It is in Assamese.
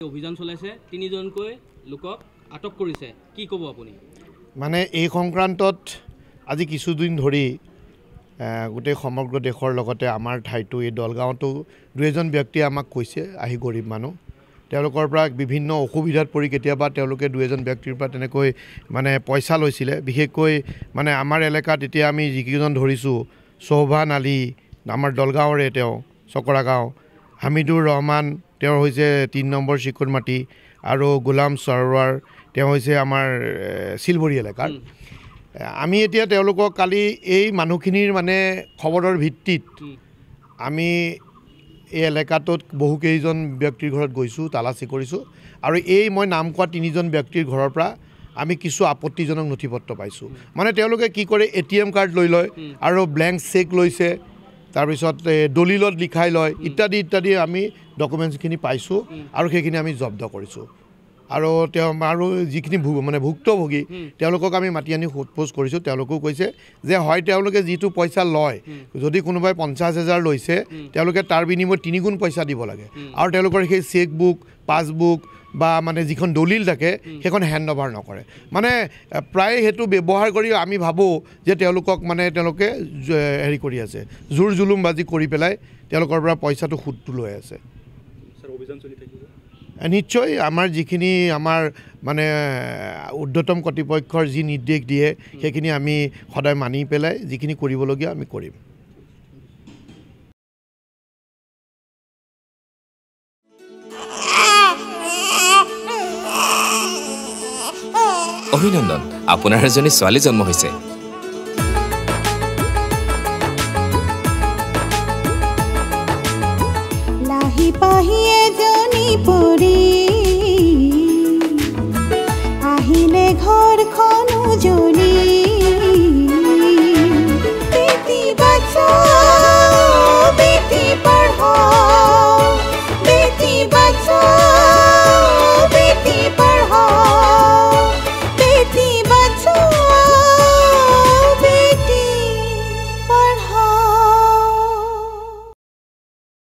অভিযান চলাইছে, তিনিজনকৈ লোকক আটক কৰিছে, কি ক'ব আপুনি? মানে এই সংক্ৰান্তত আজি কিছুদিন ধৰি গোটেই সমগ্ৰ দেশৰ লগতে আমাৰ ঠাইতো এই দলগাঁৱতো দুই এজন ব্যক্তিয়ে আমাক কৈছে, আহি গৰীব মানুহ তেওঁলোকৰ পৰা বিভিন্ন অসুবিধাত পৰি কেতিয়াবা তেওঁলোকে দুই এজন ব্যক্তিৰ পৰা তেনেকৈ মানে পইচা লৈছিলে। বিশেষকৈ মানে আমাৰ এলেকাত এতিয়া আমি যিকেইজন ধৰিছোঁ, চৌভান আলী আমাৰ দলগাঁৱৰে, তেওঁ চকৰা গাঁও, হামিদুৰ ৰহমান তেওঁ হৈছে ৩ নম্বৰ চিকুৰমাটি, আৰু গোলাম সৰৱাৰ তেওঁ হৈছে আমাৰ শিলবৰী এলেকাৰ। আমি এতিয়া তেওঁলোকক কালি এই মানুহখিনিৰ মানে খবৰৰ ভিত্তিত আমি এই এলেকাটোত বহুকেইজন ব্যক্তিৰ ঘৰত গৈছোঁ, তালাচী কৰিছোঁ, আৰু এই মই নাম কোৱা 3জন ব্যক্তিৰ ঘৰৰ পৰা আমি কিছু আপত্তিজনক নথিপত্ৰ পাইছোঁ। মানে তেওঁলোকে কি কৰে, ATM কাৰ্ড লৈ লয় আৰু ব্লেংক চেক লৈছে, তাৰপিছত দলিলত লিখাই লয়, ইত্যাদি ইত্যাদি আমি ডকুমেণ্টছখিনি পাইছোঁ আৰু সেইখিনি আমি জব্দ কৰিছোঁ। আৰু আৰু যিখিনি মানে ভুক্তভোগী তেওঁলোকক আমি মাতি আনি সোধপোছ কৰিছোঁ। তেওঁলোকেও কৈছে যে হয় তেওঁলোকে যিটো পইচা লয়, যদি কোনোবাই 50,000 লৈছে, তেওঁলোকে তাৰ বিনিময়ত 3 গুণ পইচা দিব লাগে, আৰু তেওঁলোকৰ সেই চেকবুক, পাছবুক বা মানে যিখন দলিল থাকে সেইখন হেণ্ড অভাৰ নকৰে। মানে প্ৰায় সেইটো ব্যৱহাৰ কৰি আমি ভাবোঁ যে তেওঁলোকক মানে তেওঁলোকে হেৰি কৰি আছে, জোৰ জুলুমবাজি কৰি পেলাই তেওঁলোকৰ পৰা পইচাটো সুদটো লৈ আছে। নিশ্চয় আমাৰ যিখিনি আমাৰ মানে ঊৰ্ধ্বতম কৰ্তৃপক্ষৰ যি নিৰ্দেশ দিয়ে সেইখিনি আমি সদায় মানি পেলাই যিখিনি কৰিবলগীয়া আমি কৰিম। অভিনন্দন, আপোনাৰ এজনী ছোৱালী জন্ম হৈছে। লাহি পাহি এজনী পৰি আহিলে ঘৰখন